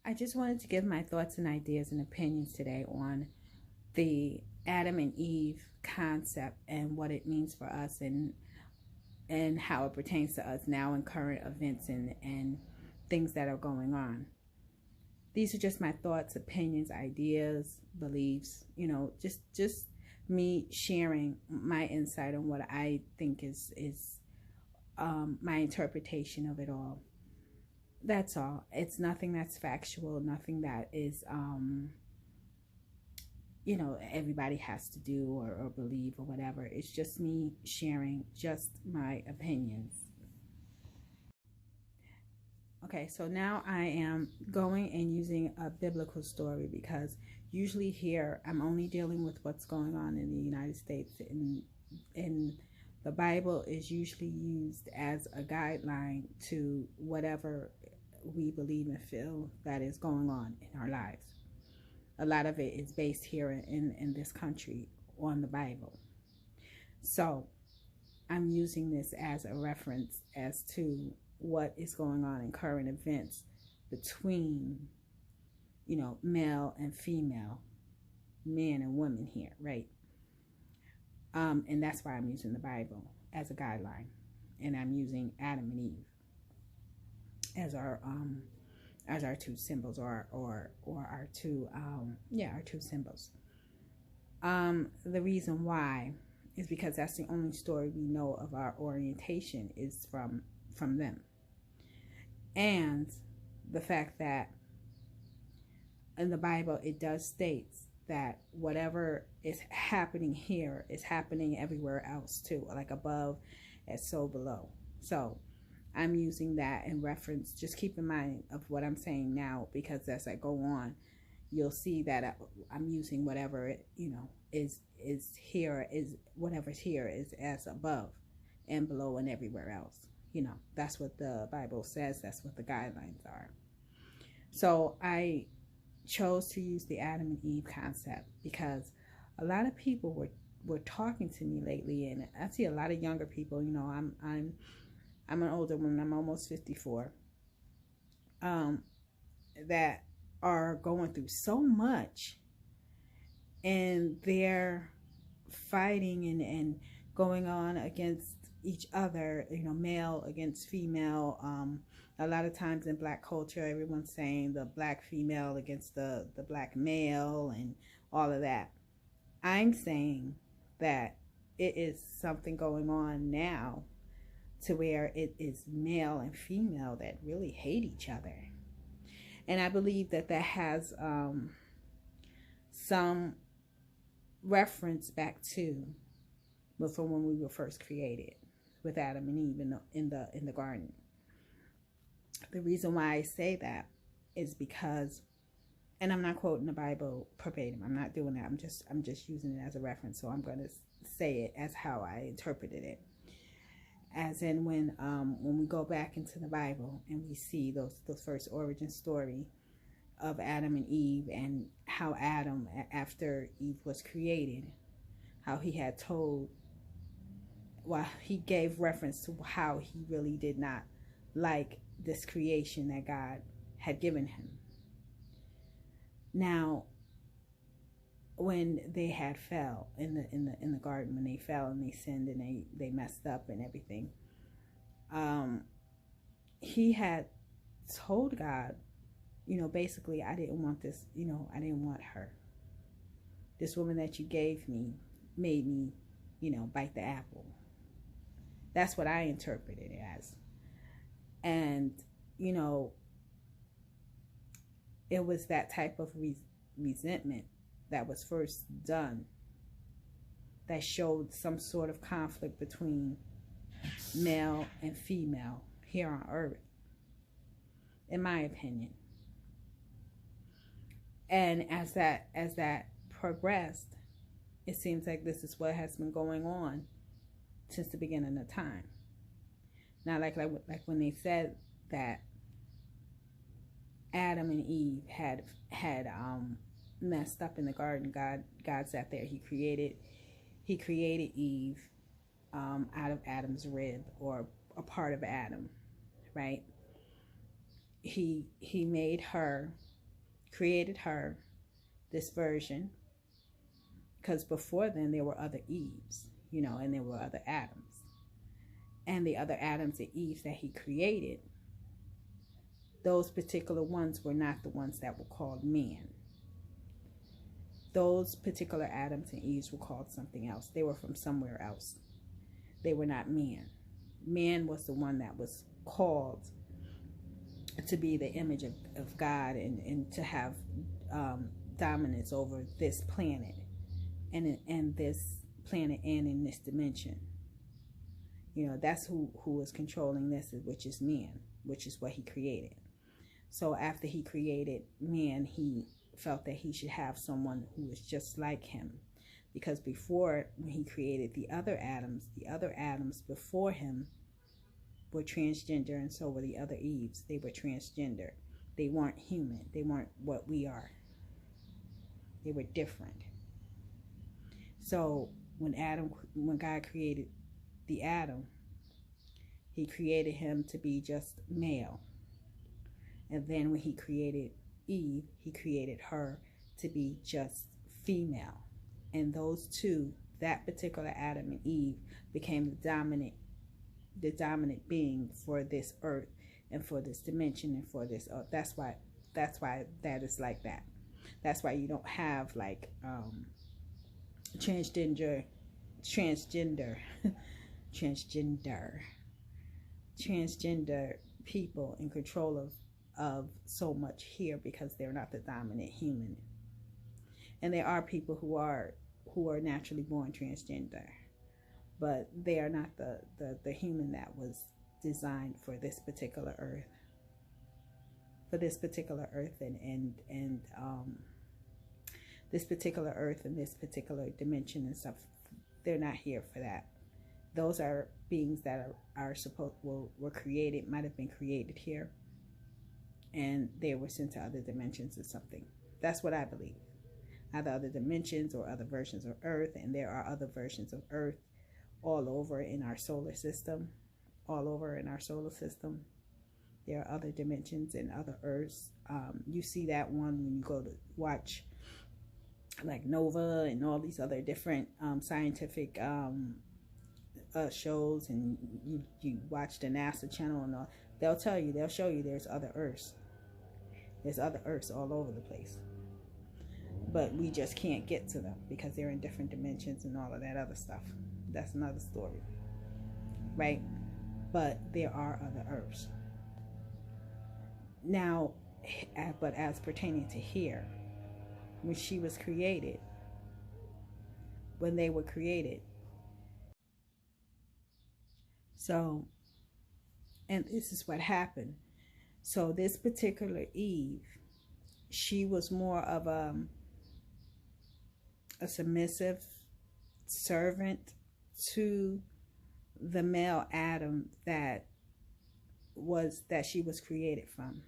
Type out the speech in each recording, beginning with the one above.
I just wanted to give my thoughts and ideas and opinions today on the Adam and Eve concept and what it means for us, and how it pertains to us now in current events and things that are going on. These are just my thoughts, opinions, ideas, beliefs, just me sharing my insight on what I think is my interpretation of it all. That's all. It's nothing that's factual, nothing that is everybody has to do or believe or whatever. It's just me sharing just my opinions. Okay, so now I am going and using a biblical story, because usually here I'm only dealing with what's going on in the United States, and the Bible is usually used as a guideline to whatever we believe and feel that is going on in our lives. A lot of it is based here in this country on the Bible. So I'm using this as a reference as to what is going on in current events between, male and female, men and women here, right? And that's why I'm using the Bible as a guideline, and I'm using Adam and Eve as our two symbols, or our two symbols. The reason why is because that's the only story we know of our orientation is from them, and the fact that in the Bible it does states that whatever is happening here is happening everywhere else too, like above as so below. So I'm using that in reference. Just keep in mind of what I'm saying now, because as I go on, you'll see that I'm using whatever is here, is whatever's here is as above and below and everywhere else. That's what the Bible says. That's what the guidelines are. So I chose to use the Adam and Eve concept because a lot of people were talking to me lately, and I see a lot of younger people. I'm an older woman. I'm almost 54. That are going through so much, and they're fighting and going on against each other, male against female. A lot of times in Black culture, everyone's saying the Black female against the Black male and all of that. I'm saying that it is something going on now to where it is male and female that really hate each other. And I believe that has some reference back to from when we were first created with Adam and Eve in the garden. The reason why I say that is because, and I'm not quoting the Bible verbatim. I'm not doing that. I'm just using it as a reference. So I'm going to say it as how I interpreted it. As in when we go back into the Bible and we see those first origin story of Adam and Eve, and how Adam, after Eve was created, how he had told, he gave reference to how he really did not like this creation that God had given him. Now, when they had fell in the garden, when they fell and they sinned and they messed up and everything, he had told God, basically, I didn't want this, I didn't want her. This woman that you gave me made me, bite the apple. That's what I interpreted it as. And, it was that type of resentment that was first done that showed some sort of conflict between male and female here on earth, in my opinion. And as that progressed, it seems like this is what has been going on since the beginning of time. Now, like when they said that Adam and Eve had messed up in the garden, God sat there. He created Eve out of Adam's rib, or a part of Adam, right? He made her created her, this version, because before then there were other Eves, and there were other Adams. And the other Adams and Eves that he created, those particular ones were not the ones that were called man. Those particular Adams and Eves were called something else. They were from somewhere else. They were not man. Man was the one that was called to be the image of God and to have dominance over this planet and this planet and in this dimension. That's who is controlling this, which is man, which is what he created. So after he created man, he felt that he should have someone who was just like him. Because before, when he created the other Adams before him were transgender, and so were the other Eves. They were transgender. They weren't human. They weren't what we are. They were different. So when God created the Adam, he created him to be just male. And then when he created Eve, he created her to be just female. And those two, that particular Adam and Eve, became the dominant being for this earth and for this dimension and for this earth. That's why that is like that. That's why you don't have like transgender people in control of so much here, because they're not the dominant human. And there are people who are naturally born transgender, but they are not the human that was designed for this particular earth. For this particular earth and this particular earth and this particular dimension and stuff. They're not here for that. Those are beings that were created, might have been created here, and they were sent to other dimensions or something. That's what I believe. Either other dimensions or other versions of Earth, and there are other versions of Earth all over in our solar system. There are other dimensions and other Earths. You see that one when you go to watch like Nova and all these other different scientific shows, and you watch the NASA channel and all. They'll show you there's other Earths. There's other Earths all over the place. But we just can't get to them because they're in different dimensions and all of that other stuff. That's another story, right? But there are other Earths. Now, but as pertaining to here, when she was created, when they were created, so, and this is what happened. So this particular Eve, she was more of a submissive servant to the male Adam that she was created from.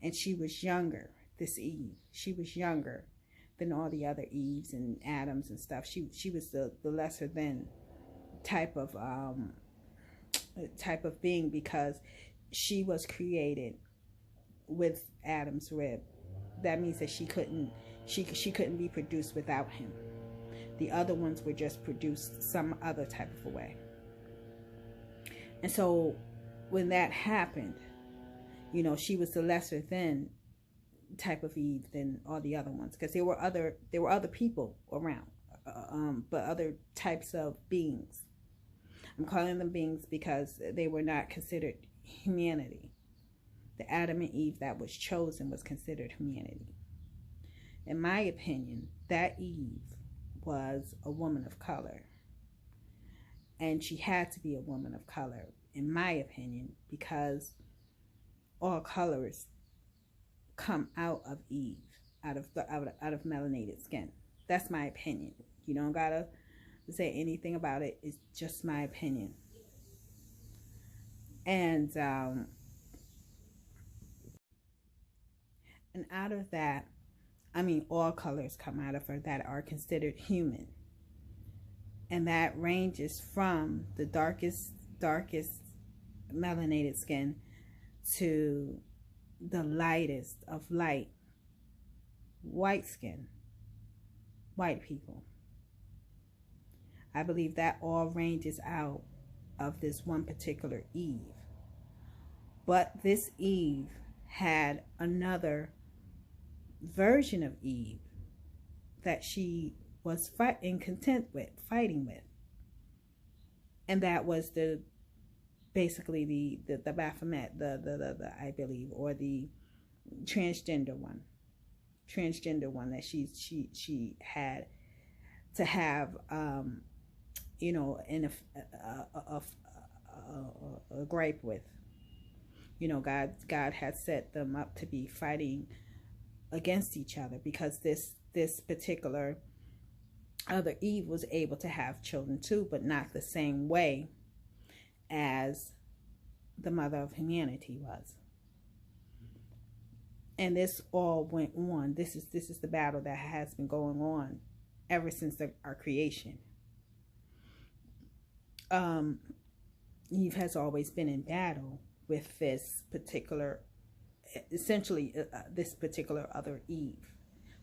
And she was younger, this Eve. She was younger than all the other Eves and Adams and stuff. She was the lesser than type of being, because she was created with Adam's rib. That means that she couldn't be produced without him. The other ones were just produced some other type of a way. And so when that happened, she was the lesser than type of Eve than all the other ones, because there were other people around, but other types of beings. I'm calling them beings because they were not considered humanity. The Adam and Eve that was chosen was considered humanity. In my opinion, that Eve was a woman of color. And she had to be a woman of color, in my opinion, because all colors come out of Eve, out of melanated skin. That's my opinion. You don't gotta say anything about it. It's just my opinion. And out of that, all colors come out of her that are considered human. And that ranges from the darkest melanated skin to the lightest of light, white skin, white people. I believe that all ranges out of this one particular Eve. But this Eve had another version of Eve that she was fighting with. And that was basically the Baphomet, the I believe, or the transgender one that she had to have, in a gripe with. God had set them up to be fighting against each other, because this particular other Eve was able to have children too, but not the same way as the mother of humanity was. And this all went on. This is the battle that has been going on ever since our creation. Eve has always been in battle with this particular, essentially this particular other Eve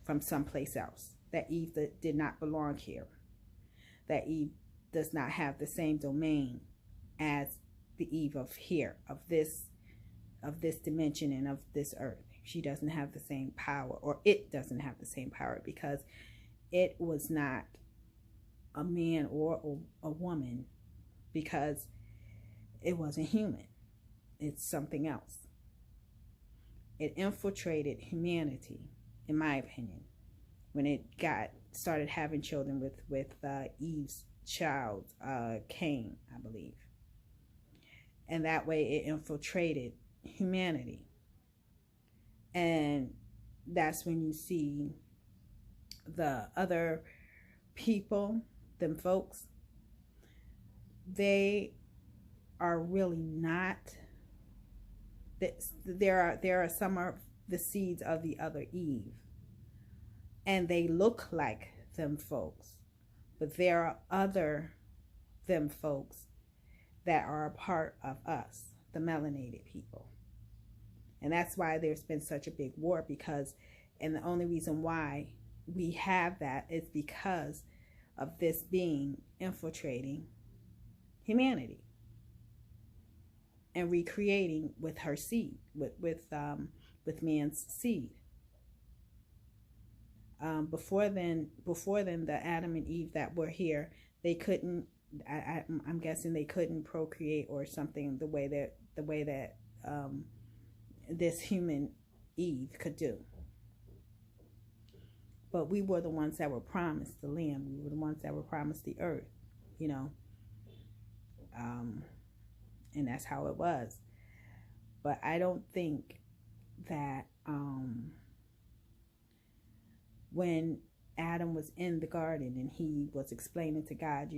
from someplace else. That Eve that did not belong here. That Eve does not have the same domain as the Eve of here, of this dimension and of this earth. She doesn't have the same power, or it doesn't have the same power, because it was not a man or a woman, because it wasn't human. It's something else. It infiltrated humanity, in my opinion, when it started having children with Eve's child, Cain, I believe. And that way it infiltrated humanity. And that's when you see the other people, them folks, they are really not, there are some of the seeds of the other Eve, and they look like them folks, but there are other them folks that are a part of us, the melanated people. And that's why there's been such a big war, and the only reason why we have that is because of this being infiltrating humanity and recreating with her seed, with man's seed. Before then, the Adam and Eve that were here, they couldn't. I'm guessing they couldn't procreate or something the way that this human Eve could do. But we were the ones that were promised the land. We were the ones that were promised the earth, and that's how it was. But I don't think that when Adam was in the garden and he was explaining to God,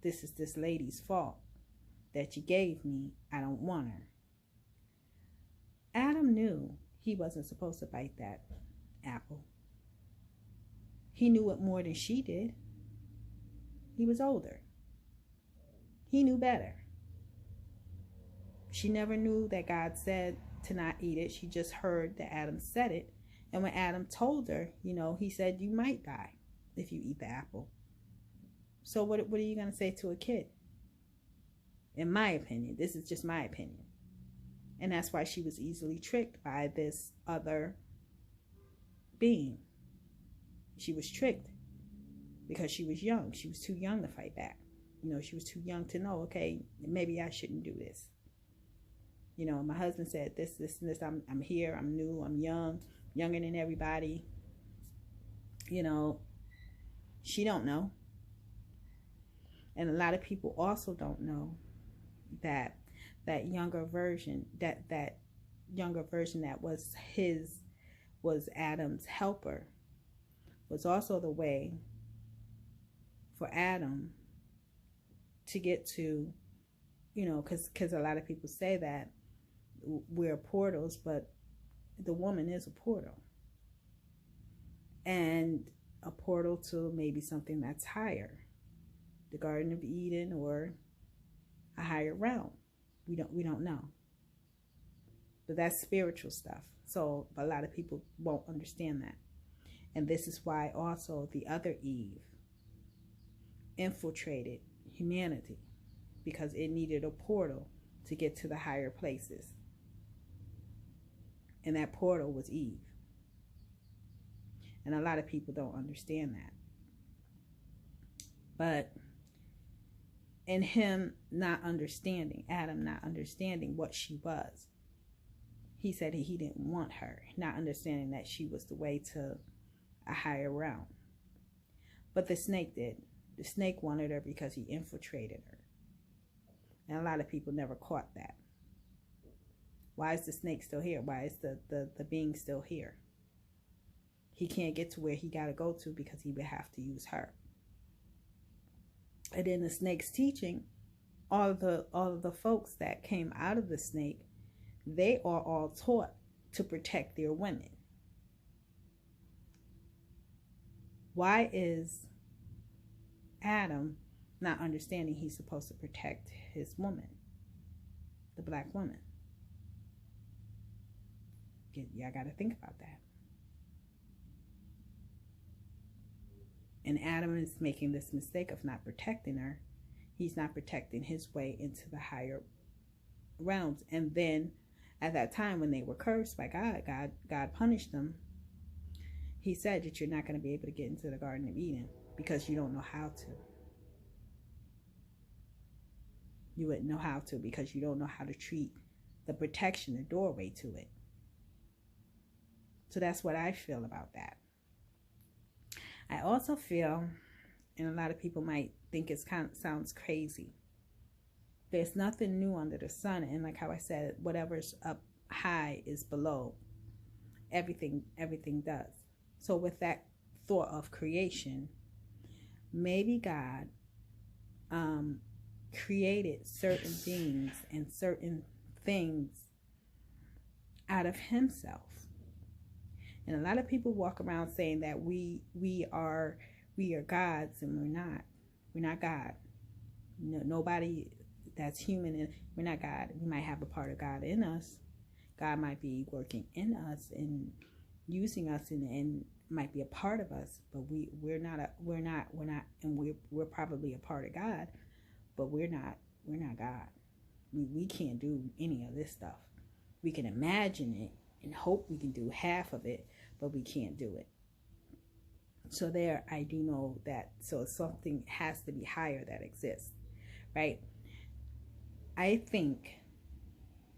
this is this lady's fault that you gave me. I don't want her. Adam knew he wasn't supposed to bite that apple. He knew it more than she did. He was older. He knew better. She never knew that God said to not eat it. She just heard that Adam said it. And when Adam told her, he said, you might die if you eat the apple. So what are you going to say to a kid? In my opinion, this is just my opinion. And that's why she was easily tricked by this other being. She was tricked because she was young. She was too young to fight back. She was too young to know, okay, maybe I shouldn't do this. My husband said this, and this. I'm here. I'm new. I'm young. Younger than everybody. She don't know. And a lot of people also don't know that younger version, that younger version that was Adam's helper, was also the way for Adam to get to, because a lot of people say that we're portals, but the woman is a portal. And a portal to maybe something that's higher, the Garden of Eden, or a higher realm. We don't know. But that's spiritual stuff. So a lot of people won't understand that. And this is why also the other Eve infiltrated humanity, because it needed a portal to get to the higher places. And that portal was Eve. And a lot of people don't understand that. But in him not understanding, Adam not understanding what she was, he said he didn't want her, not understanding that she was the way to a higher realm. But the snake did. The snake wanted her because he infiltrated her. And a lot of people never caught that. Why is the snake still here? Why is the being still here? He can't get to where he got to go to because he would have to use her. And in the snake's teaching, all of the folks that came out of the snake, they are all taught to protect their women. Why is Adam not understanding he's supposed to protect his woman, the black woman? Y'all got to think about that. And Adam is making this mistake of not protecting her. He's not protecting his way into the higher realms. And then at that time when they were cursed by God punished them. He said that you're not going to be able to get into the Garden of Eden because you don't know how to. You wouldn't know how to because you don't know how to treat the protection, the doorway to it. So that's what I feel about that. I also feel, and a lot of people might think it sounds crazy, there's nothing new under the sun. And like how I said, whatever's up high is below. Everything does. So with that thought of creation, maybe God created certain beings and certain things out of himself. And a lot of people walk around saying that we are gods, and we're not. We're not God. No, nobody that's human, and we're not God. We might have a part of God in us. God might be working in us and using us, and might be a part of us, but we're not, and we're probably a part of God, but we're not God. We can't do any of this stuff. We can imagine it and hope we can do half of it, but we can't do it. So there, I do know that. So something has to be higher that exists, right? I think,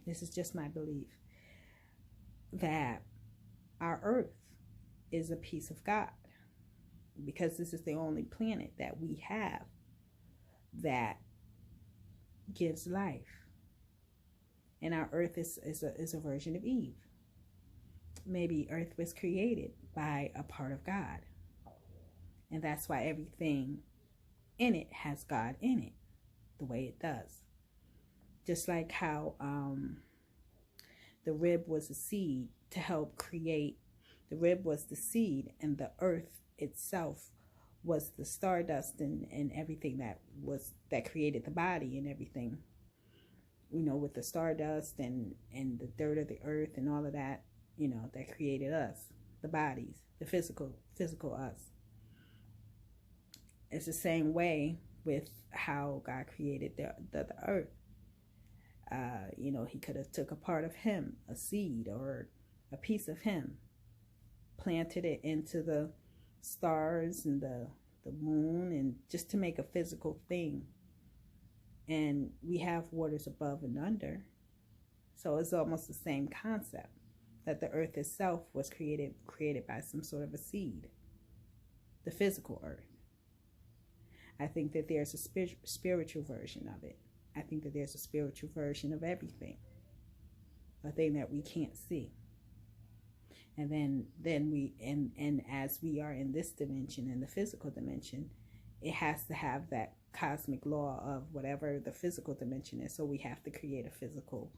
this is just my belief, that our earth is a piece of God, because this is the only planet that we have that gives life. And our earth is a version of Eve. Maybe earth was created by a part of God. And that's why everything in it has God in it, the way it does. Just like how the rib was a seed to help create. The rib was the seed, and the earth itself was the stardust and everything that created the body and everything. You know, with the stardust and the dirt of the earth and all of that, you know, that created us, the bodies, the physical us. It's the same way with how God created the earth. You know, he could have took a part of him, a seed or a piece of him, planted it into the stars and the moon, and just to make a physical thing. And we have waters above and under. So it's almost the same concept, that the earth itself was created by some sort of a seed, the physical earth. I think that there's a spiritual version of it. I think that there's a spiritual version of everything, a thing that we can't see. And then we, and as we are in this dimension, in the physical dimension, it has to have that cosmic law of whatever the physical dimension is. So we have to create a physical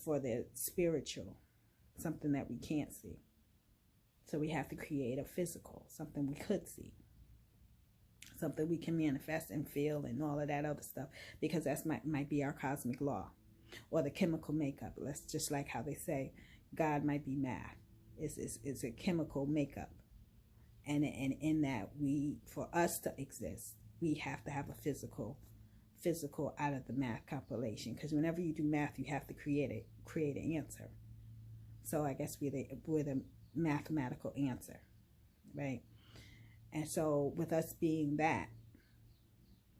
for the spiritual, something that we can't see. So we have to create a physical, something we could see, something we can manifest and feel and all of that other stuff, because that's might be our cosmic law. or the chemical makeup. Let's just like how they say God might be math. It's a chemical makeup. And in that, for us to exist, we have to have a physical out of the math compilation. Because whenever you do math, you have to create an answer. So I guess we're the mathematical answer, right? And so with us being that,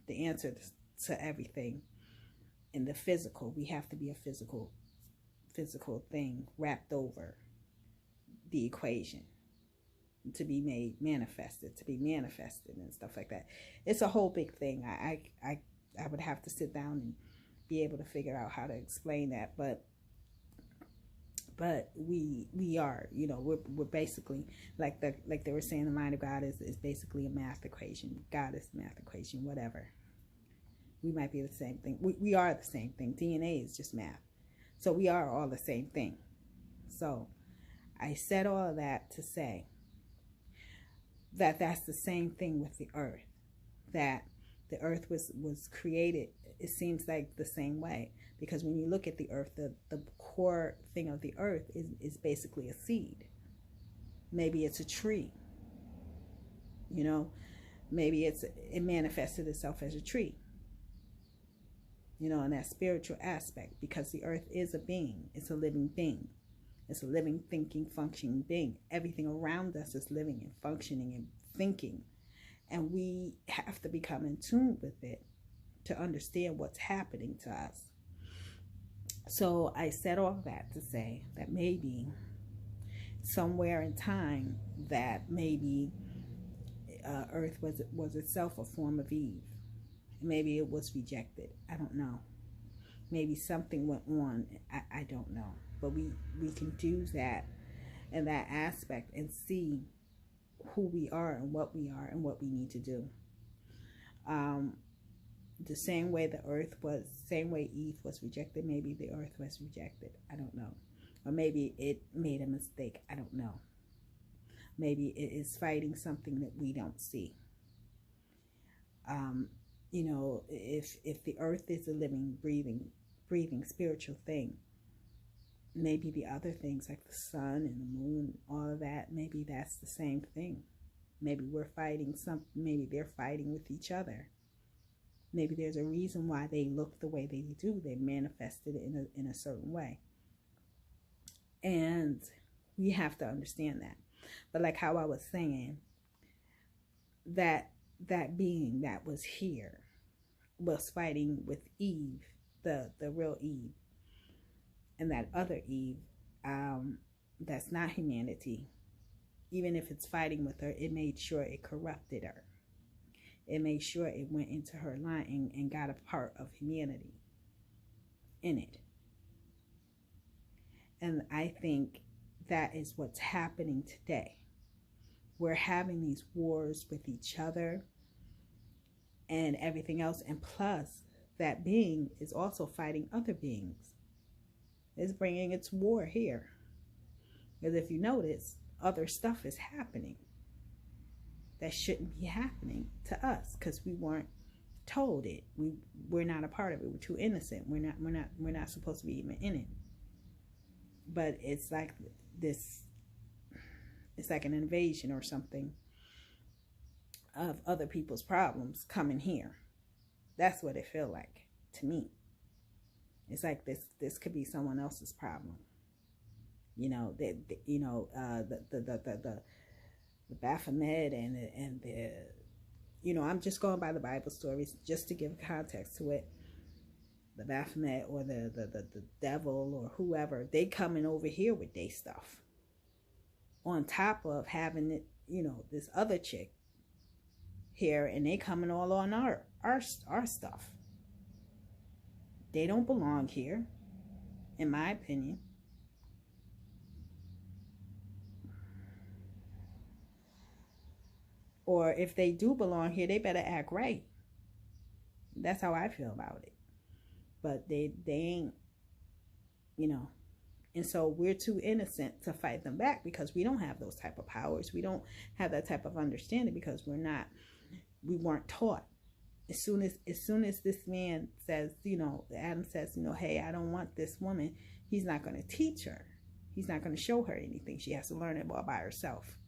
the answer to everything in the physical, we have to be a physical thing wrapped over the equation to be manifested and stuff like that. It's a whole big thing. I would have to sit down and be able to figure out how to explain that, but we are, we're basically like they were saying, the mind of God is basically a math equation. God is a math equation, whatever. We might be the same thing. We are the same thing. DNA is just math. So we are all the same thing. So I said all of that to say that that's the same thing with the earth. That the earth was created, it seems like the same way. Because when you look at the earth, the core thing of the earth is basically a seed. Maybe it's a tree. Maybe it manifested itself as a tree. In that spiritual aspect, because the earth is a being. It's a living being. It's a living, thinking, functioning being. Everything around us is living and functioning and thinking. And we have to become in tune with it to understand what's happening to us. So I said all that to say that maybe somewhere in time that maybe earth was itself a form of Eve. Maybe it was rejected. I don't know. Maybe something went on. I don't know. But we can do that in that aspect and see who we are and what we need to do. The same way same way Eve was rejected, maybe the earth was rejected. I don't know. Or maybe it made a mistake. I don't know. Maybe it is fighting something that we don't see. If the earth is a living, breathing spiritual thing, maybe the other things like the sun and the moon, all of that, maybe that's the same thing. Maybe we're fighting maybe they're fighting with each other. Maybe there's a reason why they look the way they do. They manifested it in a certain way. And we have to understand that. But like how I was saying, that being that was here was fighting with Eve, the real Eve, and that other Eve, that's not humanity. Even if it's fighting with her, it made sure it corrupted her. It made sure it went into her line and got a part of humanity in it. And I think that is what's happening today. We're having these wars with each other and everything else. And plus, that being is also fighting other beings. It's bringing its war here. Because if you notice, other stuff is happening that shouldn't be happening to us because we weren't told it. We're not a part of it. We're too innocent. We're not supposed to be even in it. But it's like this. It's like an invasion or something of other people's problems coming here. That's what it feels like to me. It's like this could be someone else's problem. The Baphomet and the I'm just going by the Bible stories just to give context to it. The Baphomet or the devil or whoever, they coming over here with their stuff. On top of having it, this other chick here, and they coming all on our stuff. They don't belong here, in my opinion. Or if they do belong here, they better act right. That's how I feel about it. But they ain't, And so we're too innocent to fight them back because we don't have those type of powers. We don't have that type of understanding because we weren't taught As soon as this man says, Adam says, hey, I don't want this woman, he's not going to teach her. He's not going to show her anything. She has to learn it all by herself.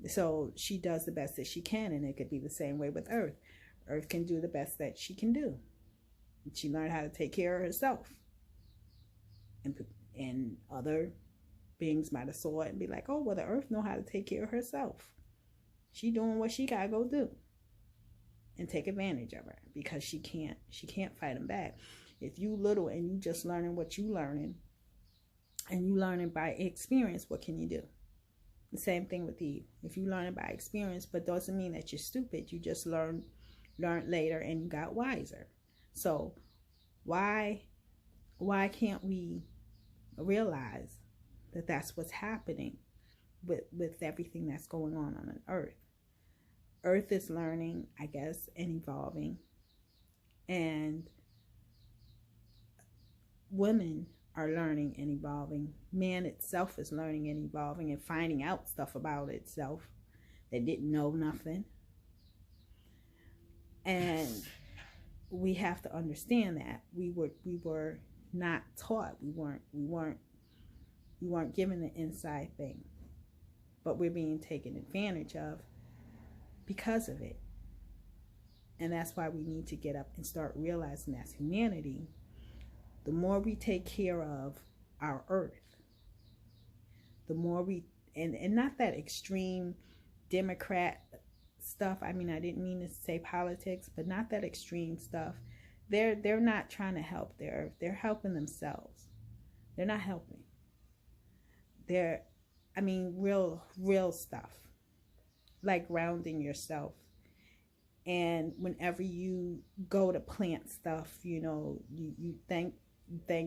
So she does the best that she can, and it could be the same way with Earth. Earth can do the best that she can do. She learned how to take care of herself. And other beings might have saw it and be like, oh, well, the Earth know how to take care of herself. She doing what she got to go do. And take advantage of her, because she can't fight them back. If you little and you just learning what you learning, and you learning by experience, what can you do? The same thing with Eve. If you learn it by experience, but doesn't mean that you're stupid. You just learned later and you got wiser. So why can't we realize that that's what's happening with everything that's going on Earth? Earth is learning, I guess, and evolving. And women are learning and evolving. Man itself is learning and evolving and finding out stuff about itself that didn't know nothing. And we have to understand that we were not taught. We weren't given the inside thing, but we're being taken advantage of because of it. And that's why we need to get up and start realizing, as humanity, the more we take care of our Earth, the more we, and not that extreme Democrat stuff. I mean, I didn't mean to say politics, but not that extreme stuff. They're not trying to help the Earth. They're helping themselves. They're not helping. Real stuff, like grounding yourself. And whenever you go to plant stuff, you thank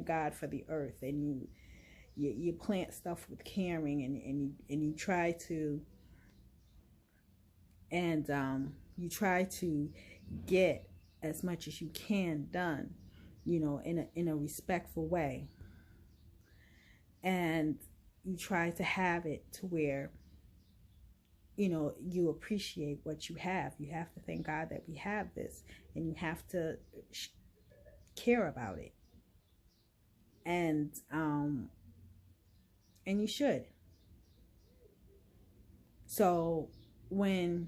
God for the earth, and you plant stuff with caring, and you try to, and you try to get as much as you can done, in a respectful way. And you try to have it to where you appreciate what you have. You have to thank God that we have this, and you have to care about it. And you should. So when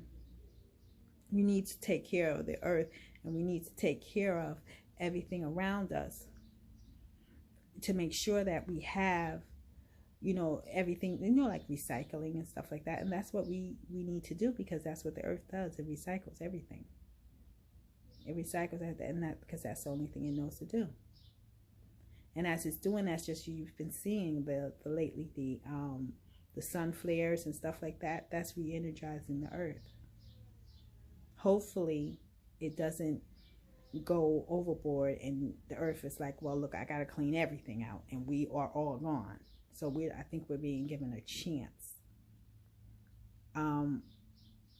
we need to take care of the earth, and we need to take care of everything around us, to make sure that we have everything, like recycling and stuff like that. And that's what we need to do, because that's what the earth does. It recycles everything. It recycles it, and that because that's the only thing it knows to do. And as it's doing, that's just, you've been seeing lately the sun flares and stuff like that. That's re-energizing the earth. Hopefully it doesn't go overboard and the earth is like, well, look, I got to clean everything out, and we are all gone. So I think we're being given a chance.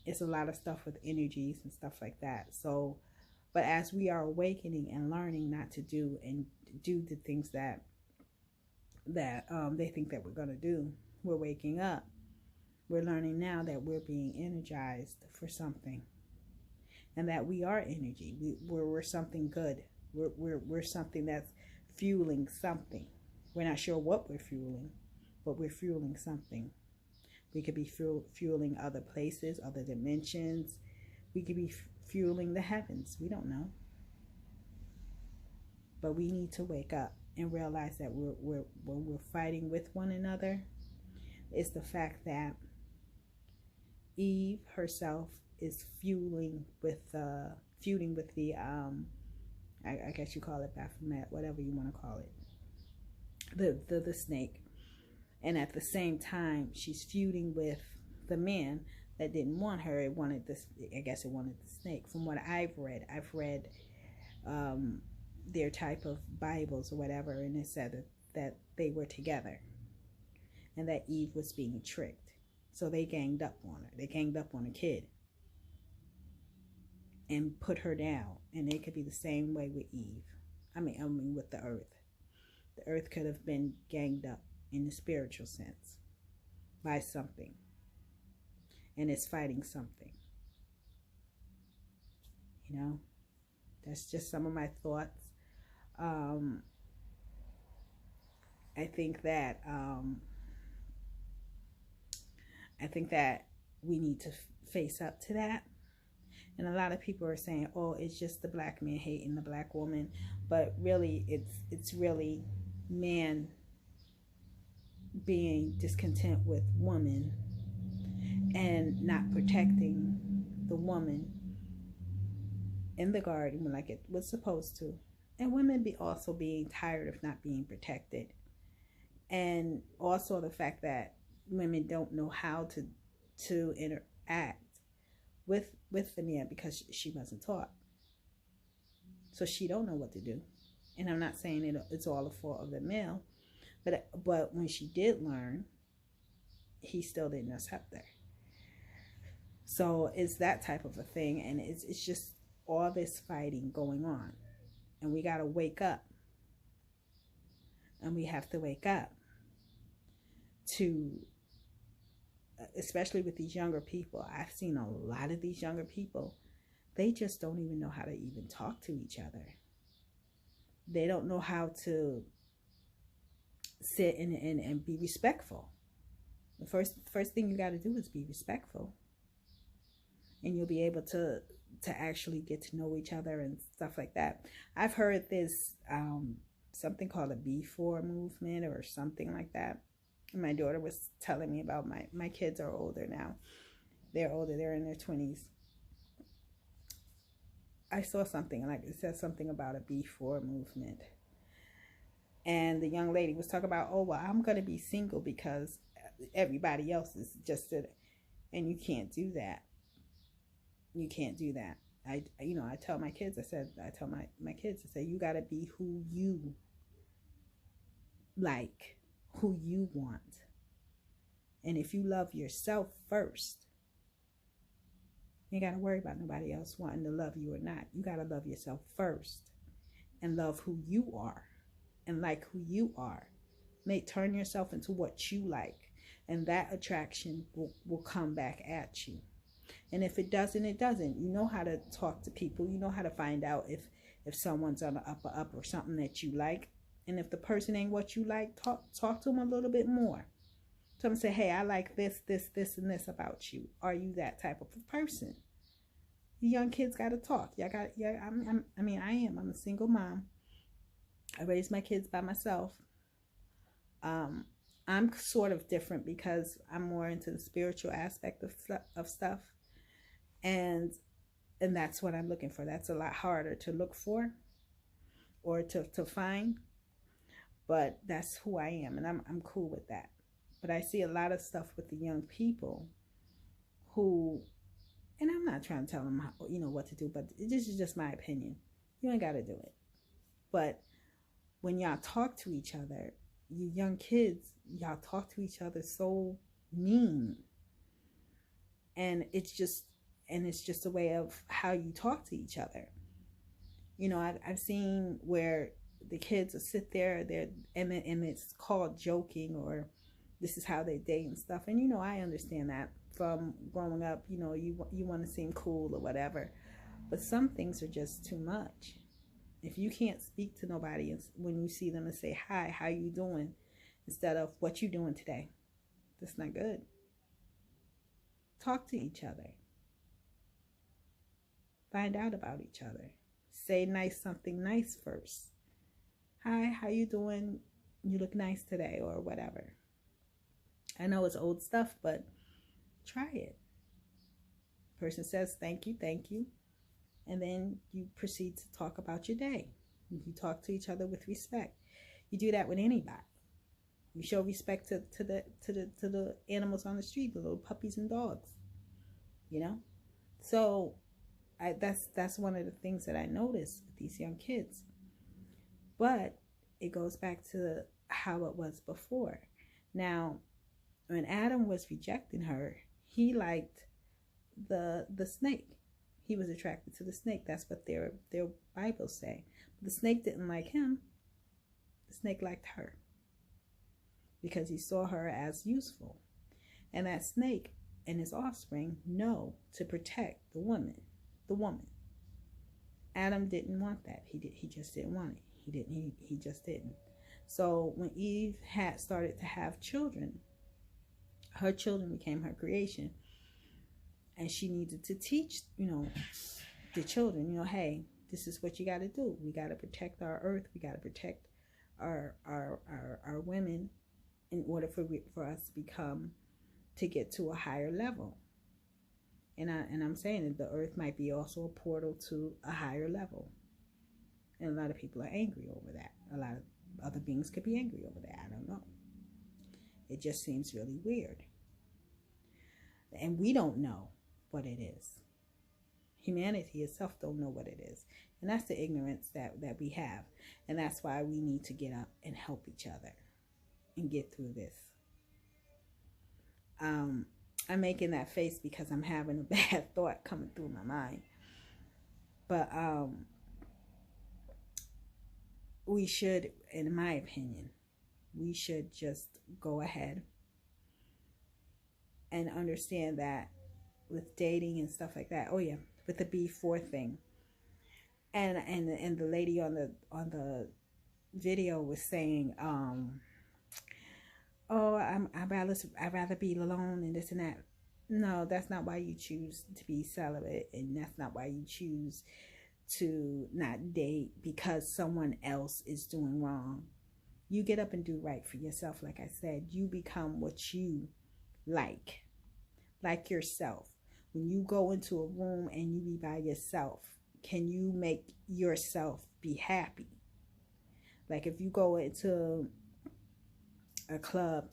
It's a lot of stuff with energies and stuff like that. So, but as we are awakening and learning not to do the things that they think that we're going to do, we're waking up. We're learning now that we're being energized for something, and that we are energy. We're something good. We're something that's fueling something. We're not sure what we're fueling, but we're fueling something. We could be fueling other places, other dimensions. We could be fueling the heavens. We don't know. But we need to wake up and realize that when we're fighting with one another, it's the fact that Eve herself is feuding with the I guess you call it Baphomet, whatever you want to call it. The snake. And at the same time, she's feuding with the man that didn't want her. It wanted this, I guess it wanted the snake. From what I've read their type of Bibles or whatever, and it said that they were together, and that Eve was being tricked. So they ganged up on her. They ganged up on a kid and put her down. And it could be the same way with Eve. I mean with the earth. The earth could have been ganged up in the spiritual sense by something, and it's fighting something. You know, that's just some of my thoughts. I think that we need to face up to that. And a lot of people are saying, "Oh, it's just the black man hating the black woman," but really, it's really man being discontent with woman and not protecting the woman in the garden like it was supposed to, and women also being tired of not being protected, and also the fact that women don't know how to interact with the man because she wasn't taught, so she don't know what to do. And I'm not saying it's all the fault of the male, but when she did learn, he still didn't accept her. So it's that type of a thing, and it's just all this fighting going on, and we got to wake up, and we have to wake up to, especially with these younger people. I've seen a lot of these younger people, they just don't even know how to even talk to each other. They don't know how to sit and be respectful. The first thing you got to do is be respectful, and you'll be able to actually get to know each other and stuff like that. I've heard this something called a B4 movement or something like that. My daughter was telling me about my kids are older now. They're older. They're in their 20s. I saw something like it said something about a B4 movement. And the young lady was talking about, "Oh, well, I'm going to be single because everybody else is just it." And you can't do that. You can't do that. I tell my kids, I tell my kids, I say, you got to be who you like, who you want. And if you love yourself first, you ain't got to worry about nobody else wanting to love you or not. You got to love yourself first and love who you are and like who you are. Turn yourself into what you like, and that attraction will come back at you. And if it doesn't, it doesn't. You know how to talk to people. You know how to find out if someone's on the up or something that you like. And if the person ain't what you like, talk to them a little bit more. Tell them, say, "Hey, I like this, and this about you. Are you that type of a person?" You young kids got to talk. I am. I'm a single mom. I raised my kids by myself. I'm sort of different because I'm more into the spiritual aspect of stuff. And that's what I'm looking for. That's a lot harder to look for or to find. But that's who I am, and I'm cool with that. But I see a lot of stuff with the young people who, and I'm not trying to tell them how, what to do, but this is just my opinion. You ain't got to do it. But when y'all talk to each other, you young kids, y'all talk to each other so mean. And it's just a way of how you talk to each other. I've seen where the kids will sit there, and it's called joking, or this is how they date and stuff. And I understand that from growing up. You want to seem cool or whatever, but some things are just too much. If you can't speak to nobody when you see them and say, "Hi, how you doing?" instead of "What you doing today?" that's not good. Talk to each other. Find out about each other. Say something nice first. "Hi, how you doing? You look nice today," or whatever. I know it's old stuff, but try it. Person says, "Thank you," and then you proceed to talk about your day. You talk to each other with respect. You do that with anybody. You show respect to the animals on the street, the little puppies and dogs. So that's one of the things that I noticed with these young kids. But it goes back to how it was before. Now, when Adam was rejecting her, he liked the snake. He was attracted to the snake. That's what their Bibles say. But the snake didn't like him. The snake liked her because he saw her as useful. And that snake and his offspring know to protect the woman. Adam didn't want that. He just didn't want it. He just didn't. So when Eve had started to have children, her children became her creation, and she needed to teach, the children, hey, this is what you got to do. We got to protect our earth. We got to protect our women in order for us to get to a higher level. And I'm saying that the earth might be also a portal to a higher level. And a lot of people are angry over that. A lot of other beings could be angry over that. I don't know. It just seems really weird. And we don't know what it is. Humanity itself don't know what it is. And that's the ignorance that we have. And that's why we need to get up and help each other and get through this. I'm making that face because I'm having a bad thought coming through my mind. But we should, in my opinion, we should just go ahead and understand that with dating and stuff like that. Oh yeah, with the B4 thing. And the lady on the video was saying, oh, I'd rather be alone and this and that. No, that's not why you choose to be celibate, and that's not why you choose to not date because someone else is doing wrong. You get up and do right for yourself. Like I said, you become what you like yourself. When you go into a room and you be by yourself, can you make yourself be happy? Like if you go into a club,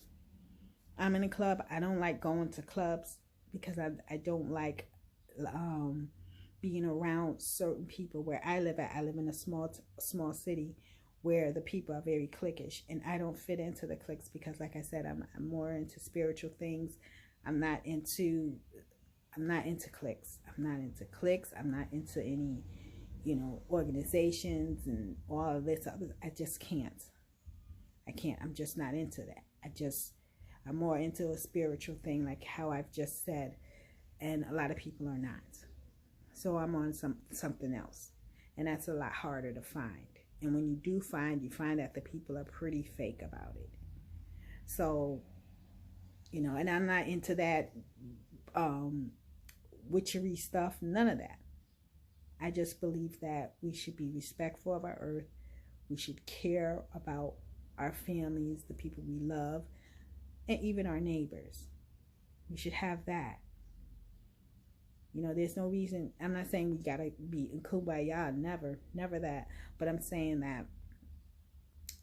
I'm in a club, I don't like going to clubs because I don't like being around certain people. Where I live in a small city where the people are very cliquish, and I don't fit into the cliques because, like I said, I'm more into spiritual things. I'm not into cliques. I'm not into any, organizations and all of this other. I just can't. I'm just not into that. I'm more into a spiritual thing, like how I've just said, and a lot of people are not. So I'm on something else, and that's a lot harder to find. And when you do find, you find that the people are pretty fake about it. So, and I'm not into that witchery stuff, none of that. I just believe that we should be respectful of our earth. We should care about our families, the people we love, and even our neighbors. We should have that. There's no reason. I'm not saying we gotta be in kumbaya, never that. But I'm saying that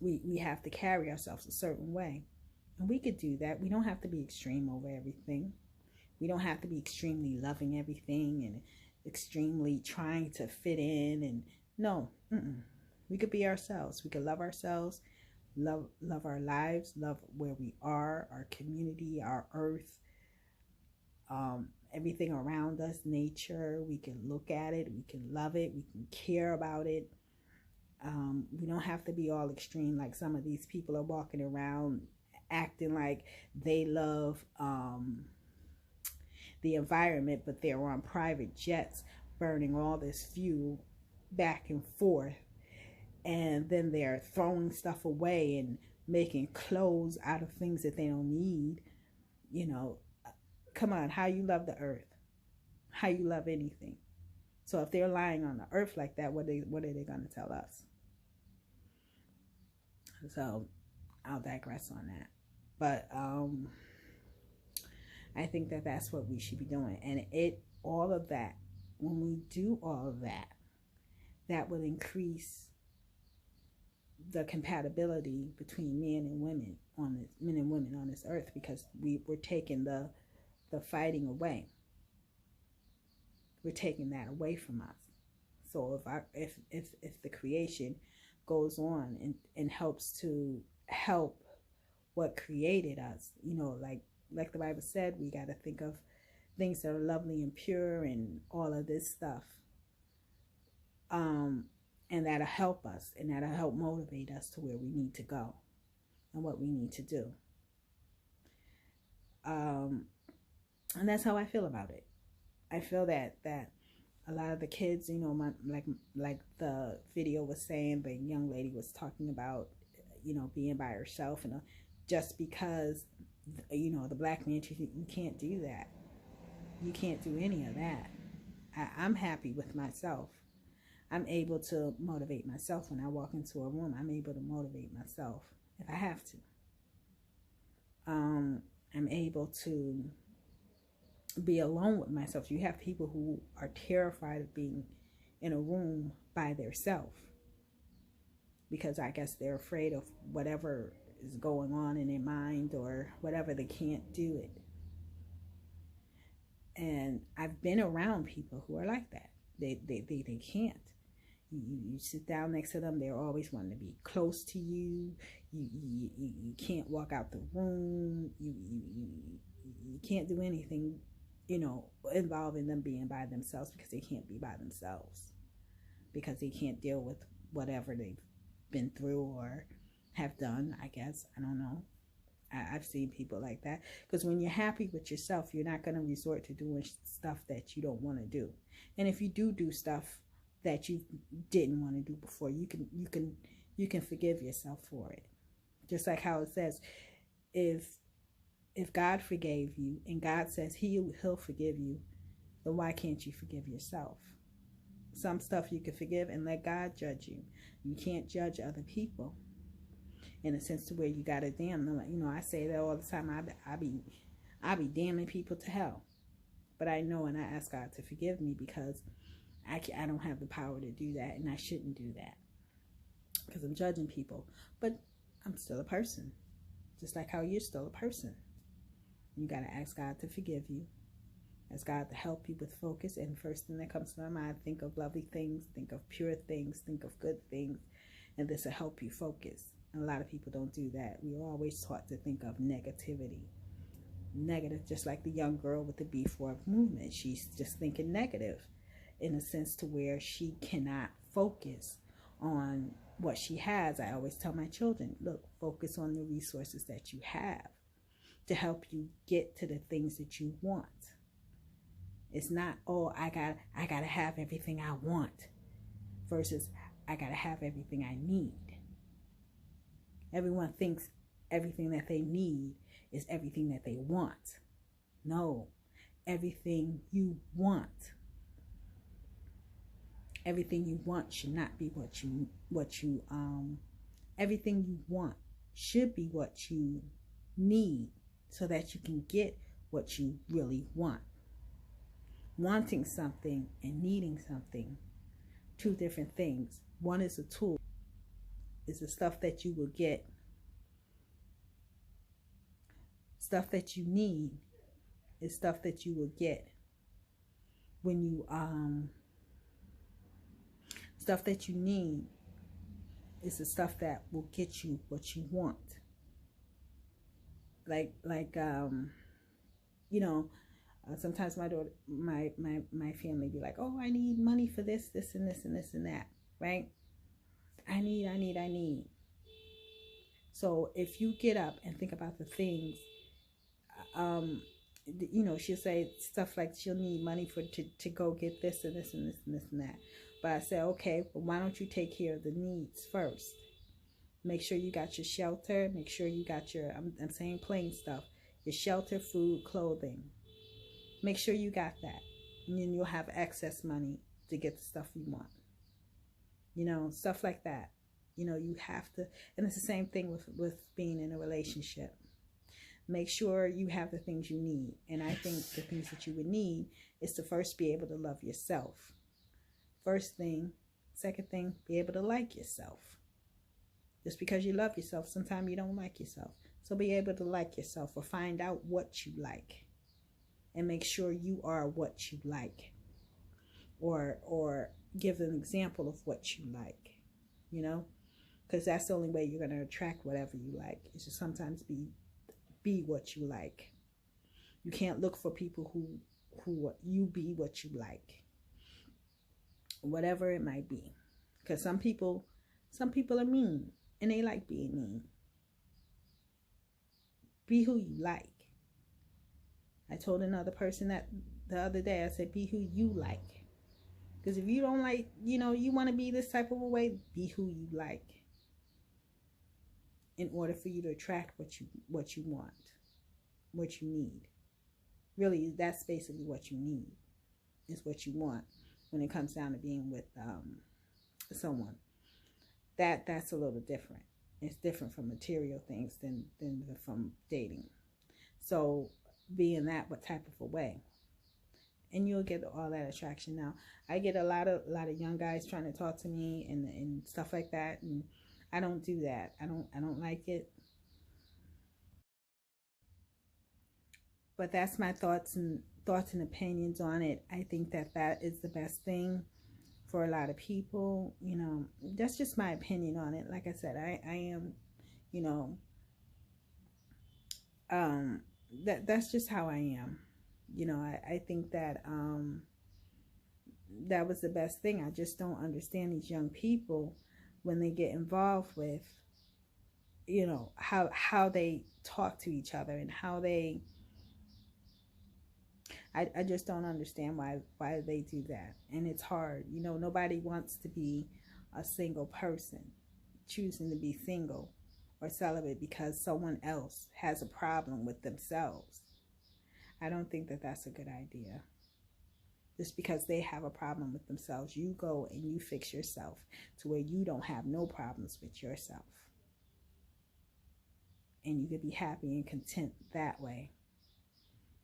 we have to carry ourselves a certain way. And we could do that. We don't have to be extreme over everything. We don't have to be extremely loving everything and extremely trying to fit in. And no, we could be ourselves. We could love ourselves, love our lives, love where we are, our community, our earth, everything around us, nature. We can look at it, we can love it, we can care about it. We don't have to be all extreme like some of these people are walking around acting like they love the environment, but they're on private jets burning all this fuel back and forth, and then they're throwing stuff away and making clothes out of things that they don't need. Come on, how you love the earth, how you love anything. So if they're lying on the earth like that, what are they going to tell us? So I'll digress on that. But I think that that's what we should be doing. And all of that, when we do all of that, that will increase the compatibility between men and women on this earth, because we're taking the fighting away. We're taking that away from us. So if the creation goes on and helps to help what created us, like the Bible said, we got to think of things that are lovely and pure and all of this stuff. And that'll help us, and that'll help motivate us to where we need to go and what we need to do. And that's how I feel about it. I feel that a lot of the kids, like the video was saying, the young lady was talking about, being by herself, and just because, the black man, you can't do that. You can't do any of that. I'm happy with myself. I'm able to motivate myself when I walk into a room. I'm able to motivate myself if I have to. I'm able to be alone with myself. You have people who are terrified of being in a room by themselves because I guess they're afraid of whatever is going on in their mind or whatever. They can't do it. And I've been around people who are like that. They can't. You sit down next to them, they're always wanting to be close to you. You can't walk out the room. You can't do anything, involving them being by themselves because they can't be by themselves. Because they can't deal with whatever they've been through or have done, I guess. I don't know. I've seen people like that. Because when you're happy with yourself, you're not going to resort to doing stuff that you don't want to do. And if you do stuff that you didn't want to do before, you can forgive yourself for it. Just like how it says, if God forgave you and God says he'll forgive you, then why can't you forgive yourself? Some stuff you can forgive and let God judge you. You can't judge other people in a sense to where you gotta damn them. I say that all the time. I be damning people to hell, but I know and I ask God to forgive me because I don't have the power to do that, and I shouldn't do that because I'm judging people. But I'm still a person, just like how you're still a person. You got to ask God to forgive you, ask God to help you with focus, and first thing that comes to my mind, think of lovely things, think of pure things, think of good things, and this will help you focus. And a lot of people don't do that. We are always taught to think of negativity. Negative, just like the young girl with the B4 movement. She's just thinking negative in a sense to where she cannot focus on what she has. I always tell my children, look, focus on the resources that you have to help you get to the things that you want. It's not, oh, I gotta have everything I want versus I gotta have everything I need. Everyone thinks everything that they need is everything that they want. No, everything you want. Everything you want should not be everything you want should be what you need so that you can get what you really want. Wanting something and needing something, two different things. One is a tool. It's the stuff that you will get. Stuff that you need is stuff that you will get when you stuff that you need is the stuff that will get you what you want. Sometimes my daughter, my family be like, oh, I need money for this, and this, and this, and that, right? I need. So if you get up and think about the things, she'll say stuff like she'll need money to go get this and this and this and this and that. But I say, okay, but why don't you take care of the needs first? Make sure you got your shelter. Make sure you got your, I'm saying plain stuff, your shelter, food, clothing. Make sure you got that. And then you'll have excess money to get the stuff you want. Stuff like that. You have to, and it's the same thing with being in a relationship. Make sure you have the things you need. And I think the things that you would need is to first be able to love yourself. First thing. Second thing, be able to like yourself. Just because you love yourself, sometimes you don't like yourself. So be able to like yourself or find out what you like. And make sure you are what you like. Or give an example of what you like. Because that's the only way you're going to attract whatever you like. It's just sometimes be what you like. You can't look for people who you be what you like. Whatever it might be. Because some people are mean. And they like being mean. Be who you like. I told another person that the other day, I said, be who you like. Because if you don't like, you want to be this type of a way, be who you like. In order for you to attract what you want, what you need. Really, that's basically what you need, is what you want when it comes down to being with someone. That's a little different. It's different from material things than from dating. So being that what type of a way, and you'll get all that attraction. Now I get a lot of young guys trying to talk to me and stuff like that, and I don't do that. I don't like it. But that's my thoughts and opinions on it. I think that is the best thing for a lot of people. That's just my opinion on it. Like I said, I am, that's just how I am. I think that that was the best thing. I just don't understand these young people when they get involved with, how they talk to each other and how they, I just don't understand why they do that. And it's hard. Nobody wants to be a single person choosing to be single or celibate because someone else has a problem with themselves. I don't think that that's a good idea. Just because they have a problem with themselves, you go and you fix yourself to where you don't have no problems with yourself. And you could be happy and content that way.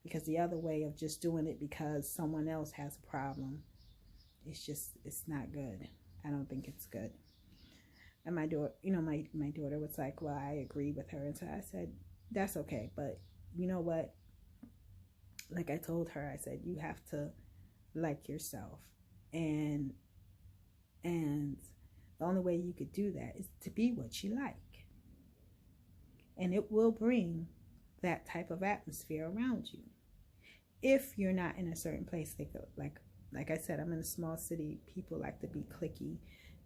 Because the other way of just doing it because someone else has a problem, it's not good. I don't think it's good. And my daughter, my daughter was like, well, I agree with her. And so I said, that's okay. But you know what? Like I told her, I said, you have to like yourself. And the only way you could do that is to be what you like. And it will bring that type of atmosphere around you. If you're not in a certain place, like I said, I'm in a small city. People like to be cliquey,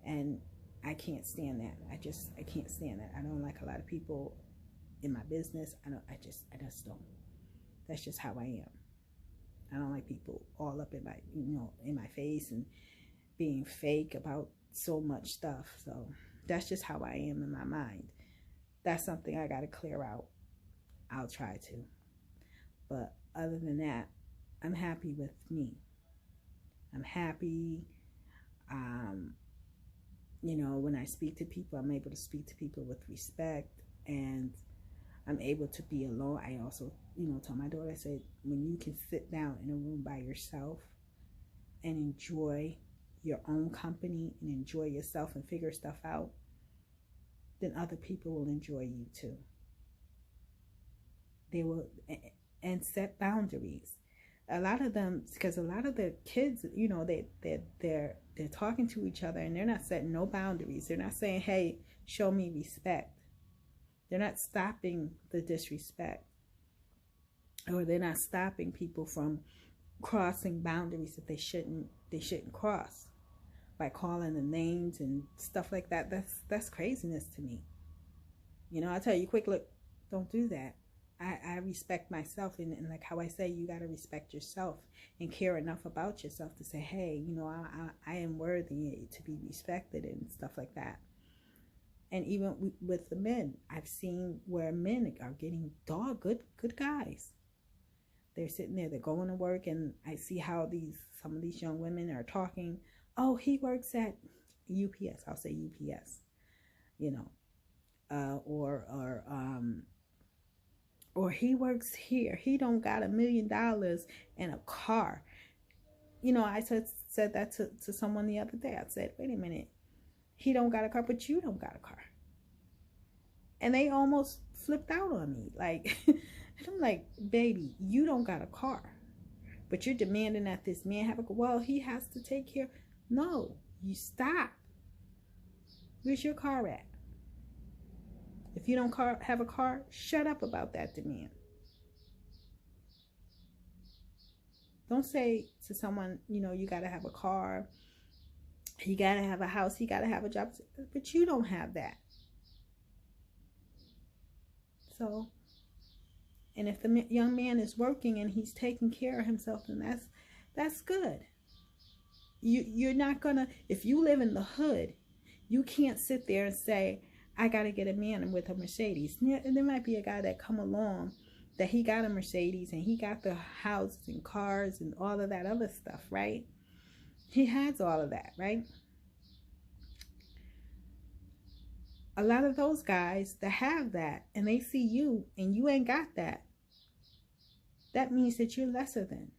and I can't stand that. I can't stand that. I don't like a lot of people in my business. I just don't. That's just how I am. I don't like people all up in my, in my face and being fake about so much stuff. So that's just how I am in my mind. That's something I got to clear out. I'll try to. But other than that, I'm happy with me. I'm happy. When I speak to people, I'm able to speak to people with respect, and I'm able to be alone. I also, told my daughter, I said, when you can sit down in a room by yourself and enjoy your own company and enjoy yourself and figure stuff out, then other people will enjoy you too. They will, and set boundaries. A lot of them, because a lot of the kids, they're talking to each other and they're not setting no boundaries. They're not saying, hey, show me respect. They're not stopping the disrespect, or they're not stopping people from crossing boundaries that they shouldn't cross by calling them names and stuff like that. That's craziness to me. I tell you, quick, look, don't do that. I respect myself, and like how I say, you got to respect yourself and care enough about yourself to say, hey, I am worthy to be respected and stuff like that. And even with the men, I've seen where men are getting good guys. They're sitting there, they're going to work, and I see how some of these young women are talking. Oh, he works at UPS. I'll say UPS, or he works here. He don't got $1 million and a car. I said that to someone the other day. I said, wait a minute. He don't got a car, but you don't got a car. And they almost flipped out on me. Like, I'm like, baby, you don't got a car, but you're demanding that this man have a car. Well, he has to take care. No, you stop. Where's your car at? If you don't have a car, shut up about that demand. Don't say to someone, you got to have a car, you got to have a house, you got to have a job, but you don't have that. So, and if the young man is working and he's taking care of himself, then that's good. You're not gonna, if you live in the hood, you can't sit there and say, I gotta get a man with a Mercedes. There might be a guy that come along that he got a Mercedes and he got the houses and cars and all of that other stuff, right? He has all of that, right? A lot of those guys that have that and they see you and you ain't got that, that means that you're lesser than.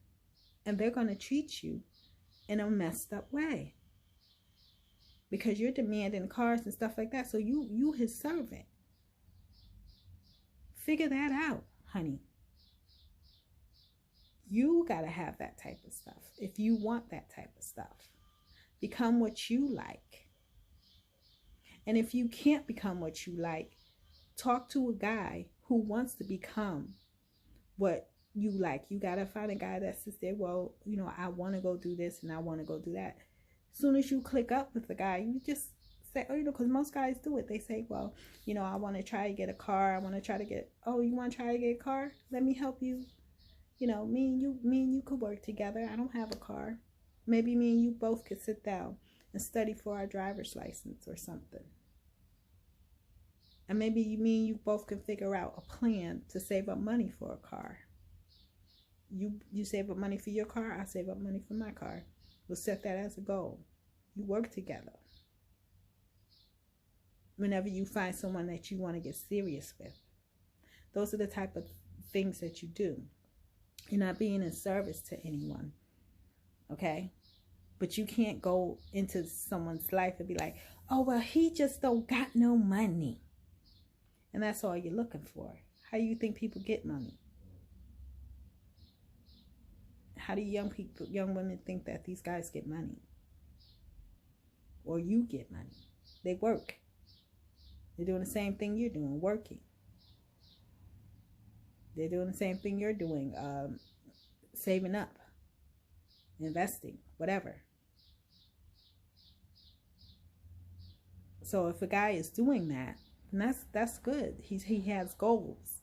And they're going to treat you in a messed up way. Because you're demanding cars and stuff like that. So you his servant. Figure that out, honey. You got to have that type of stuff. If you want that type of stuff. Become what you like. And if you can't become what you like, talk to a guy who wants to become what you like. You got to find a guy that sits there, well, you know, I want to go do this and I want to go do that. As soon as you click up with the guy, you just say, oh, you know, because most guys do it. They say, well, you know, I want to try to get a car. I want to try to get, oh, you want to try to get a car? Let me help you. You know, me and you could work together. I don't have a car. Maybe me and you both could sit down and study for our driver's license or something. And maybe me and you both can figure out a plan to save up money for a car. You save up money for your car, I save up money for my car. We'll set that as a goal. You work together. Whenever you find someone that you want to get serious with. Those are the type of things that you do. You're not being in service to anyone. Okay? But you can't go into someone's life and be like, oh, well, he just don't got no money. And that's all you're looking for. How do you think people get money? How do young women think that these guys get money? Or you get money? They work. They're doing the same thing you're doing, working. They're doing the same thing you're doing, saving up, investing, whatever. So if a guy is doing that, and that's good. He has goals.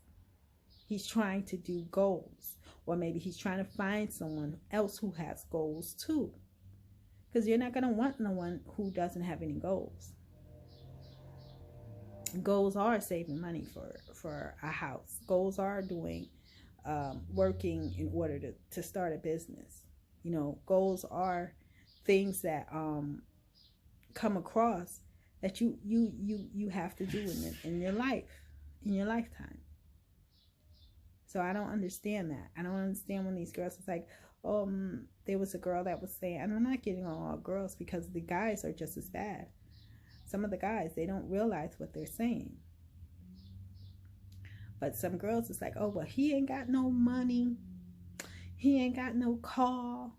He's trying to do goals. Or maybe he's trying to find someone else who has goals too. Because you're not going to want no one who doesn't have any goals. Goals are saving money for a house. Goals are doing working in order to start a business. You know, goals are things that come across that you have to do in your life, in your lifetime. So I don't understand that. I don't understand when these girls, it's like, there was a girl that was saying, and I'm not getting on all girls because the guys are just as bad. Some of the guys, they don't realize what they're saying. But some girls, it's like, oh, well, he ain't got no money. He ain't got no car.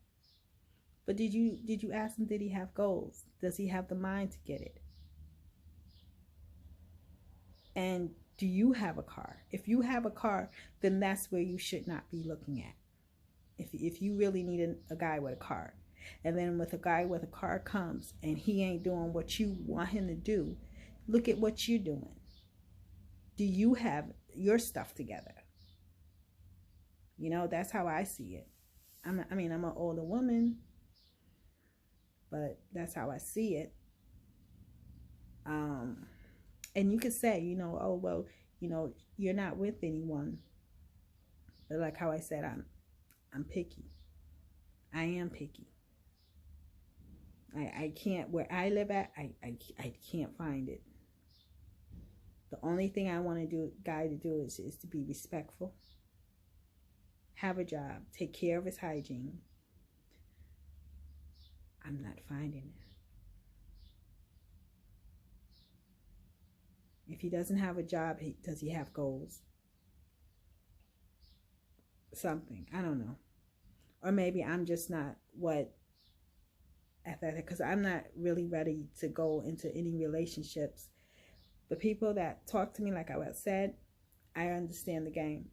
But did you ask him, did he have goals? Does he have the mind to get it? And do you have a car? If you have a car, then that's where you should not be looking at. If you really need a guy with a car. And then with a guy with a car comes and he ain't doing what you want him to do, look at what you're doing. Do you have your stuff together? You know, that's how I see it. I'm an older woman, but that's how I see it. And you could say, you know, oh, well, you know, you're not with anyone. But like how I said, I'm picky. I am picky. I can't, where I live at, I can't find it. The only thing I want guy to do is to be respectful, have a job, take care of his hygiene. I'm not finding it. If he doesn't have a job, does he have goals? Something, I don't know. Or maybe I'm just not because I'm not really ready to go into any relationships. The people that talk to me, like I said, I understand the game.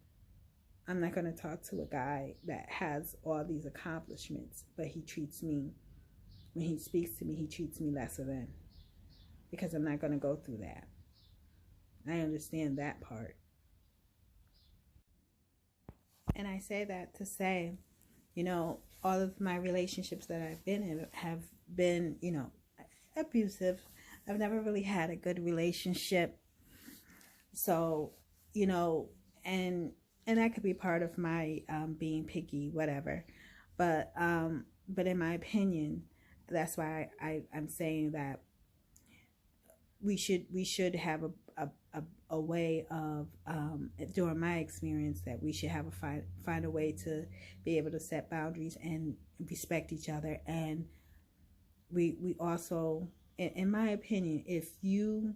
I'm not going to talk to a guy that has all these accomplishments, but he treats me, when he speaks to me, he treats me lesser than. Because I'm not going to go through that. I understand that part. And I say that to say, you know, all of my relationships that I've been in have been, abusive. I've never really had a good relationship. So, and that could be part of my being picky, whatever. But in my opinion, that's why I'm saying that we should have a way of during my experience, that we should have find a way to be able to set boundaries and respect each other. And we also, in my opinion, if you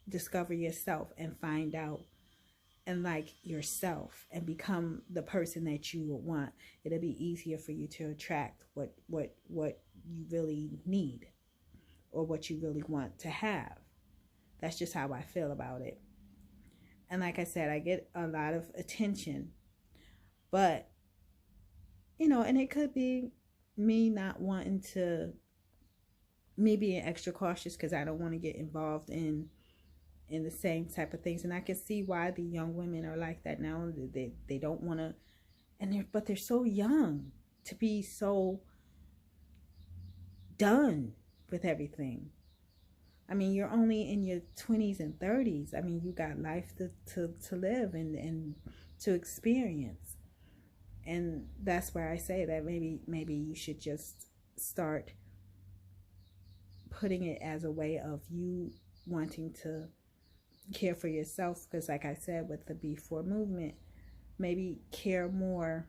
discover yourself and find out and like yourself and become the person that you would want, it'll be easier for you to attract what you really need or what you really want to have. That's just how I feel about it. And like I said, I get a lot of attention, but and it could be me not wanting to, me being extra cautious because I don't want to get involved in the same type of things. And I can see why the young women are like that now. They don't want to, but they're so young to be so done with everything. I mean, you're only in your 20s and 30s. I mean, you got life to live and to experience. And that's where I say that maybe you should just start putting it as a way of you wanting to care for yourself. Because like I said, with the Before movement, maybe care more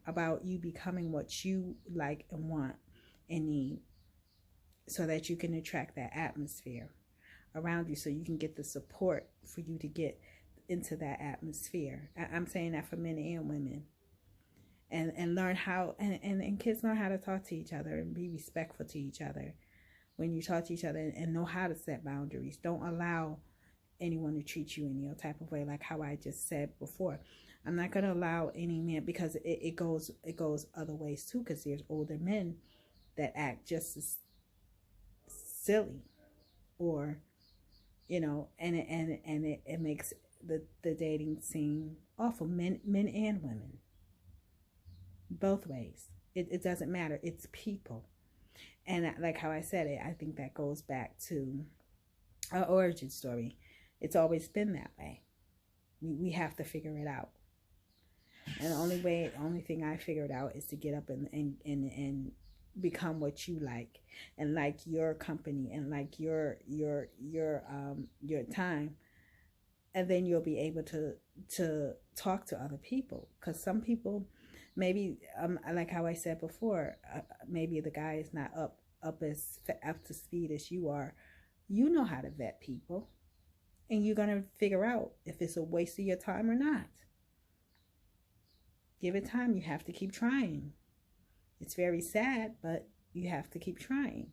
about you becoming what you like and want and need, so that you can attract that atmosphere around you, so you can get the support for you to get into that atmosphere. I'm saying that for men and women. And learn how, and kids learn how to talk to each other and be respectful to each other when you talk to each other, and know how to set boundaries. Don't allow anyone to treat you any type of way, like how I just said before. I'm not going to allow any man, because it goes other ways too, because there's older men that act just as silly, or and it makes the dating scene awful. Men and women, both ways. It doesn't matter. It's people. And like how I said it, I think that goes back to our origin story. It's always been that way. We have to figure it out. And the only thing I figured out is to get up and become what you like, and like your company, and like your time. And then you'll be able to talk to other people. Because some people, maybe like how I said before, maybe the guy is not up to speed as you are. You know how to vet people, and you're going to figure out if it's a waste of your time or not. Give it time. You have to keep trying. It's very sad, but you have to keep trying.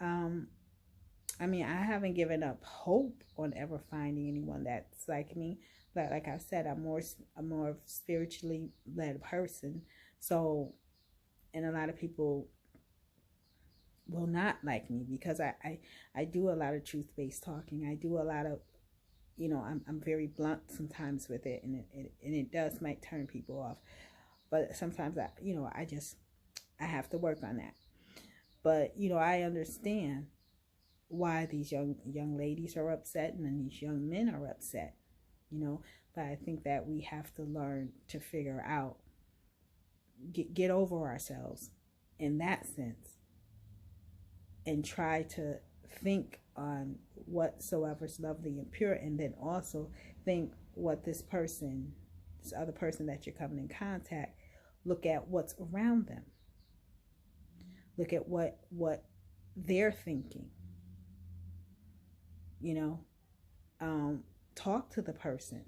I mean, I haven't given up hope on ever finding anyone that's like me. But like I said, I'm more spiritually led person. So, and a lot of people will not like me because I do a lot of truth-based talking. I do a lot of, I'm very blunt sometimes with it, and it does might turn people off. But sometimes I have to work on that. But I understand why these young ladies are upset, and then these young men are upset. But I think that we have to learn to figure out, get over ourselves in that sense, and try to think on whatsoever's lovely and pure, and then also think what this other person that you're coming in contact, look at what's around them. Look at what they're thinking. Talk to the person.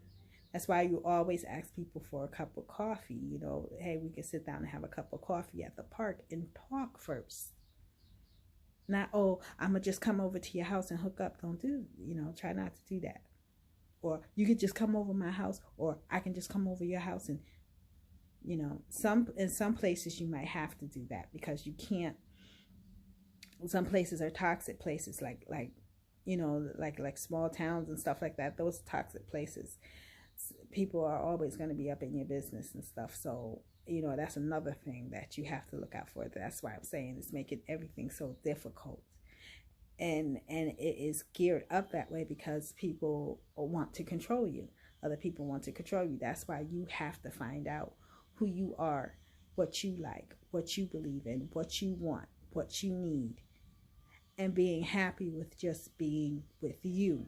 That's why you always ask people for a cup of coffee. Hey, we can sit down and have a cup of coffee at the park and talk first. Not, oh, I'm going to just come over to your house and hook up. Try not to do that. Or you could just come over my house, or I can just come over your house. And, in some places you might have to do that, because you can't. Some places are toxic places, like small towns and stuff like that. Those toxic places, people are always going to be up in your business and stuff. So that's another thing that you have to look out for. That's why I'm saying it's making everything so difficult. And it is geared up that way because people want to control you. Other people want to control you. That's why you have to find out who you are, what you like, what you believe in, what you want, what you need, and being happy with just being with you.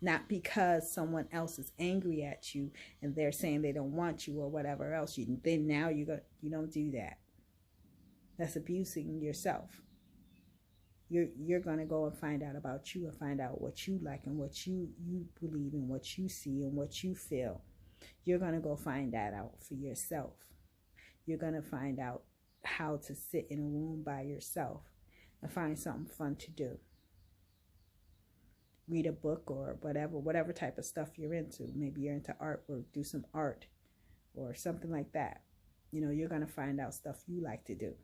Not because someone else is angry at you and they're saying they don't want you or whatever else. Then now you don't do that. That's abusing yourself. You're going to go and find out about you and find out what you like and what you believe in, what you see and what you feel. You're going to go find that out for yourself. You're going to find out how to sit in a room by yourself and find something fun to do. Read a book or whatever type of stuff you're into. Maybe you're into artwork, do some art or something like that. You're going to find out stuff you like to do.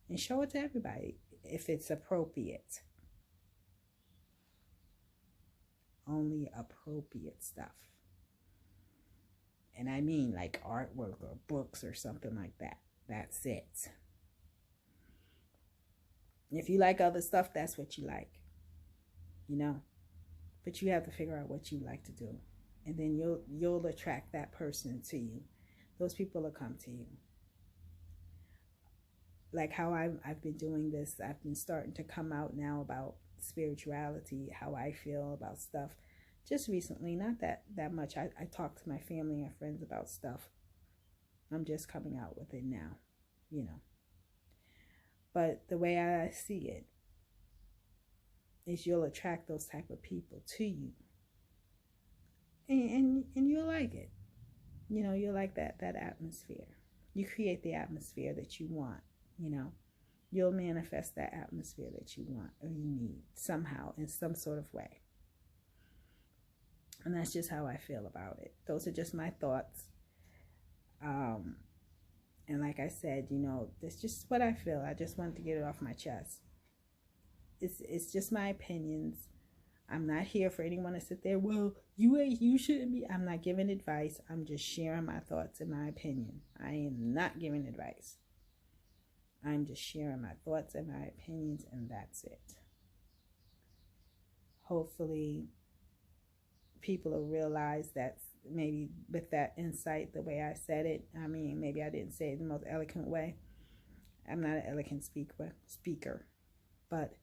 And show it to everybody if it's appropriate. Only appropriate stuff. And I mean like artwork or books or something like that. That's it. If you like other stuff, that's what you like. But you have to figure out what you like to do. And then you'll attract that person to you. Those people will come to you. Like how I've been doing this, I've been starting to come out now about spirituality, how I feel about stuff. Just recently, not that much. I talk to my family and friends about stuff. I'm just coming out with it now, But the way I see it is you'll attract those type of people to you. And you'll like it. You'll like that atmosphere. You create the atmosphere that you want. You'll manifest that atmosphere that you want or you need somehow in some sort of way. And that's just how I feel about it. Those are just my thoughts. And like I said, that's just what I feel. I just wanted to get it off my chest. It's just my opinions. I'm not here for anyone to sit there, well, you shouldn't be. I'm not giving advice. I'm just sharing my thoughts and my opinion. I am not giving advice. I'm just sharing my thoughts and my opinions, and that's it. Hopefully, people will realize that maybe with that insight, the way I said it, maybe I didn't say it in the most eloquent way. I'm not an eloquent speaker, but,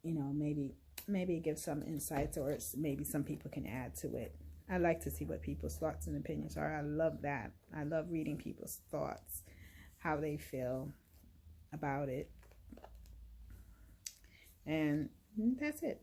maybe it gives some insights, or maybe some people can add to it. I like to see what people's thoughts and opinions are. I love that. I love reading people's thoughts, how they feel about it. And that's it.